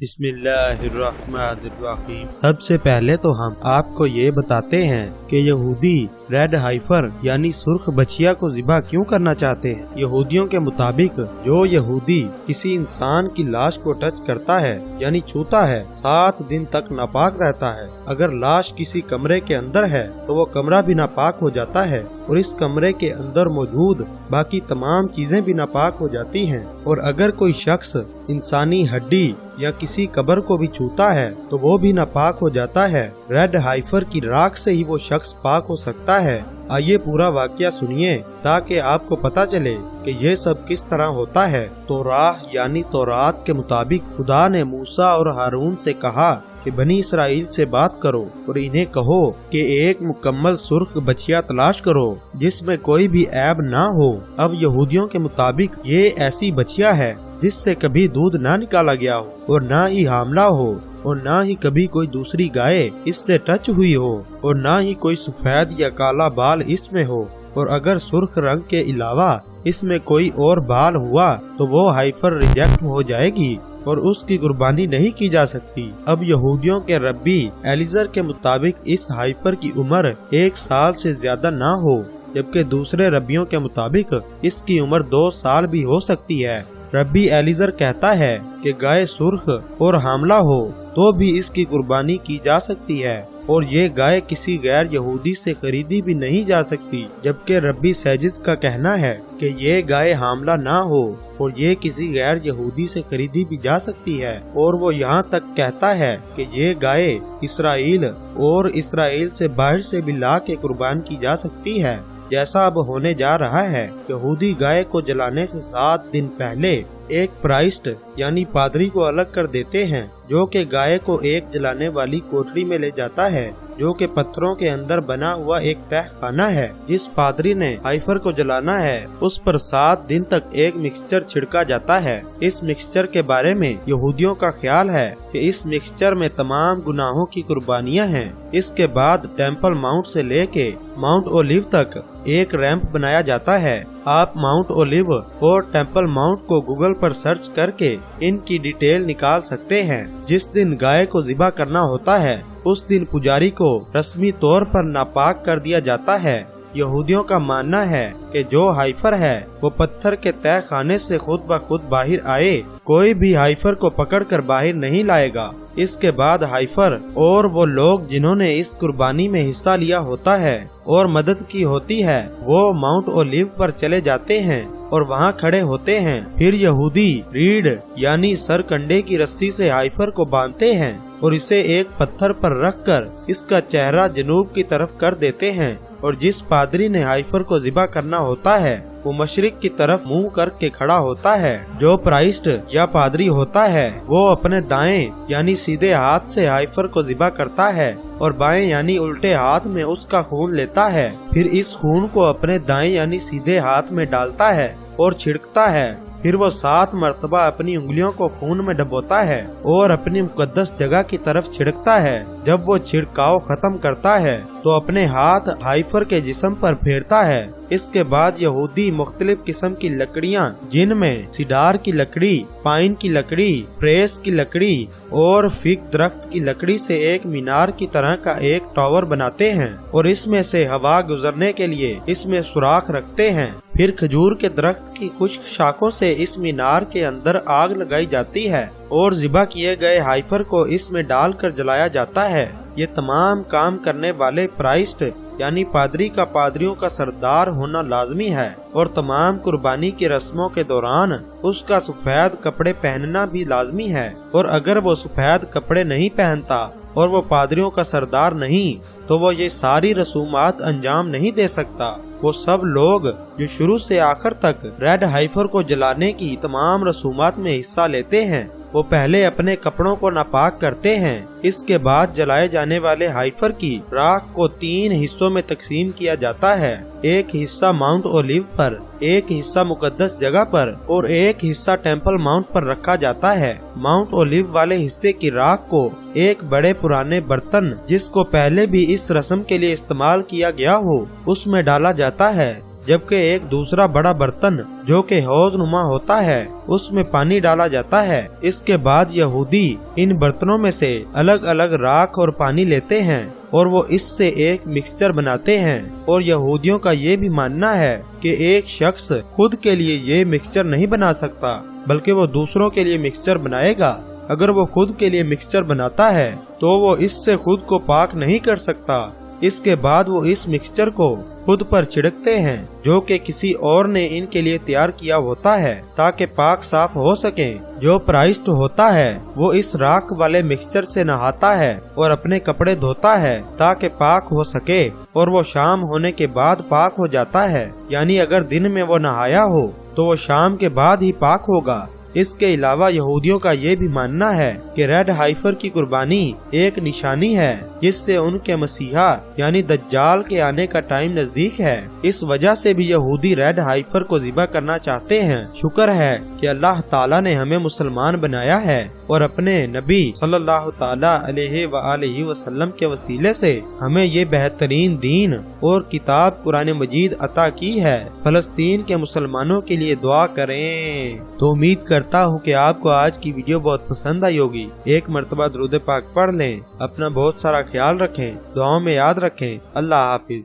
बिस्मिल्लाहिर्रहमानिर्रहीम। सबसे पहले तो हम आपको ये बताते हैं कि यहूदी रेड हाइफर यानी सुर्ख बछिया को ज़िबा क्यों करना चाहते हैं। यहूदियों के मुताबिक जो यहूदी किसी इंसान की लाश को टच करता है यानी छूता है 7 दिन तक नापाक रहता है। अगर लाश किसी कमरे के अंदर है तो वो कमरा भी नापाक हो जाता है और इस कमरे के अंदर मौजूद बाकी तमाम चीजें भी नापाक हो जाती हैं। और अगर कोई शख्स इंसानी हड्डी या किसी कब्र को भी छूता है तो वो भी नापाक हो जाता है। रेड हाइफर की राख से ही वो शख्स पाक हो सकता है। आइए पूरा वाकया सुनिए ताकि आपको पता चले कि ये सब किस तरह होता है। तौराह यानी तौरात के मुताबिक खुदा ने मूसा और हारून से कहा कि बनी इसराइल से बात करो और इन्हें कहो कि एक मुकम्मल सुर्ख बछिया तलाश करो जिसमें कोई भी ऐब ना हो। अब यहूदियों के मुताबिक ये ऐसी बछिया है जिससे कभी दूध ना निकाला गया हो और ना ही हामला हो और ना ही कभी कोई दूसरी गाय इससे टच हुई हो और ना ही कोई सफेद या काला बाल इसमें हो। और अगर सुर्ख रंग के अलावा इसमें कोई और बाल हुआ तो वो हाइफर रिजेक्ट हो जाएगी और उसकी कुर्बानी नहीं की जा सकती। अब यहूदियों के रब्बी एलिजर के मुताबिक इस हाइफर की उम्र 1 साल से ज्यादा ना हो, जबकि दूसरे रब्बियों के मुताबिक इसकी उम्र 2 साल भी हो सकती है। रब्बी एलिजर कहता है कि गाय सुर्ख और हामला हो तो भी इसकी कुर्बानी की जा सकती है और ये गाय किसी गैर यहूदी से खरीदी भी नहीं जा सकती, जबकि रब्बी सैजिद का कहना है कि ये गाय हामला ना हो और ये किसी गैर यहूदी से खरीदी भी जा सकती है। और वो यहाँ तक कहता है कि ये गाय इसराइल और इसराइल से बाहर से भी ला के कुर्बान की जा सकती है। जैसा अब होने जा रहा है, यहूदी गाय को जलाने से 7 दिन पहले एक प्राइस्ट यानी पादरी को अलग कर देते हैं जो कि गाय को एक जलाने वाली कोठरी में ले जाता है जो कि पत्थरों के अंदर बना हुआ एक तहखाना है। जिस पादरी ने हाइफर को जलाना है उस पर 7 दिन तक एक मिक्सचर छिड़का जाता है। इस मिक्सचर के बारे में यहूदियों का ख्याल है कि इस मिक्सचर में तमाम गुनाहों की कुर्बानियां हैं। इसके बाद टेम्पल माउंट से लेके माउंट ओलिव तक एक रैंप बनाया जाता है। आप माउंट ओलिव और टेम्पल माउंट को गूगल पर सर्च करके इनकी डिटेल निकाल सकते हैं। जिस दिन गाय को ज़िबा करना होता है उस दिन पुजारी को रस्मी तौर पर नापाक कर दिया जाता है। यहूदियों का मानना है कि जो हाइफर है वो पत्थर के तह खाने से खुद ब खुद बाहर आए, कोई भी हाइफर को पकड़कर बाहर नहीं लाएगा। इसके बाद हाइफर और वो लोग जिन्होंने इस कुर्बानी में हिस्सा लिया होता है और मदद की होती है वो माउंट ओलिव पर चले जाते हैं और वहाँ खड़े होते हैं। फिर यहूदी रीढ़ यानी सरकंडे की रस्सी से हाइफर को बांधते हैं और इसे एक पत्थर पर रखकर इसका चेहरा जनूब की तरफ कर देते हैं। और जिस पादरी ने हाइफर को ज़िबा करना होता है वो मशरिक की तरफ मुंह करके खड़ा होता है। जो प्राइस्ट या पादरी होता है वो अपने दाएं यानी सीधे हाथ से हाइफर को ज़िबा करता है और बाएं यानी उल्टे हाथ में उसका खून लेता है। फिर इस खून को अपने दाएं यानी सीधे हाथ में डालता है और छिड़कता है। फिर वो 7 मरतबा अपनी उंगलियों को खून में डुबोता है और अपनी मुकद्दस जगह की तरफ छिड़कता है। जब वो छिड़काव खत्म करता है तो अपने हाथ हाइफर के जिस्म पर फेरता है। इसके बाद यहूदी मुख्तलिफ किस्म की लकड़ियाँ जिनमें सिडार की लकड़ी, पाइन की लकड़ी, प्रेस की लकड़ी और फिग दरख्त की लकड़ी से एक मीनार की तरह का एक टावर बनाते हैं और इसमें से हवा गुजरने के लिए इसमें सुराख रखते हैं। फिर खजूर के दरख्त की खुश्क शाखों से इस मीनार के अंदर आग लगाई जाती है और ज़िबा किए गए हाइफर को इसमें डालकर जलाया जाता है। ये तमाम काम करने वाले प्राइस्ट यानी पादरी का पादरियों का सरदार होना लाजमी है और तमाम कुर्बानी की रस्मों के दौरान उसका सफेद कपड़े पहनना भी लाजमी है। और अगर वो सफेद कपड़े नहीं पहनता और वो पादरियों का सरदार नहीं तो वो ये सारी रसूमात अंजाम नहीं दे सकता। वो सब लोग जो शुरू से आखिर तक रेड हाइफर को जलाने की तमाम रसूमात में हिस्सा लेते हैं वो पहले अपने कपड़ों को नापाक करते हैं। इसके बाद जलाए जाने वाले हाइफर की राख को 3 हिस्सों में तकसीम किया जाता है। एक हिस्सा माउंट ओलिव पर, एक हिस्सा मुकद्दस जगह पर और एक हिस्सा टेम्पल माउंट पर रखा जाता है। माउंट ओलिव वाले हिस्से की राख को एक बड़े पुराने बर्तन जिसको पहले भी इस रस्म के लिए इस्तेमाल किया गया हो उसमें डाला जाता है। जबकि एक दूसरा बड़ा बर्तन जो कि हौज नुमा होता है उसमें पानी डाला जाता है। इसके बाद यहूदी इन बर्तनों में से अलग अलग राख और पानी लेते हैं और वो इससे एक मिक्सचर बनाते हैं। और यहूदियों का ये भी मानना है कि एक शख्स खुद के लिए ये मिक्सचर नहीं बना सकता बल्कि वो दूसरों के लिए मिक्सचर बनाएगा। अगर वो खुद के लिए मिक्सचर बनाता है तो वो इससे खुद को पाक नहीं कर सकता। इसके बाद वो इस मिक्सचर को खुद पर छिड़कते हैं जो कि किसी और ने इनके लिए तैयार किया होता है ताकि पाक साफ हो सके। जो प्राइस्ट होता है वो इस राख वाले मिक्सचर से नहाता है और अपने कपड़े धोता है ताकि पाक हो सके और वो शाम होने के बाद पाक हो जाता है। यानी अगर दिन में वो नहाया हो तो वो शाम के बाद ही पाक होगा। इसके अलावा यहूदियों का ये भी मानना है कि रेड हाइफर की कुर्बानी एक निशानी है जिससे उनके मसीहा यानी दज्जाल के आने का टाइम नजदीक है। इस वजह से भी यहूदी रेड हाइफर को ज़िबा करना चाहते हैं। शुक्र है कि अल्लाह ताला ने हमें मुसलमान बनाया है और अपने नबी सल्लल्लाहु ताला अलैहि वसल्लम के वसीले से हमें ये बेहतरीन दीन और किताब कुरान मजीद अता की है। फलस्तीन के मुसलमानों के लिए दुआ करें। तो उम्मीद करता हूँ कि आपको आज की वीडियो बहुत पसंद आई होगी। एक मर्तबा दुरूद पाक पढ़ लें, अपना बहुत सारा ख्याल रखें, दुआओं में याद रखें। अल्लाह हाफिज।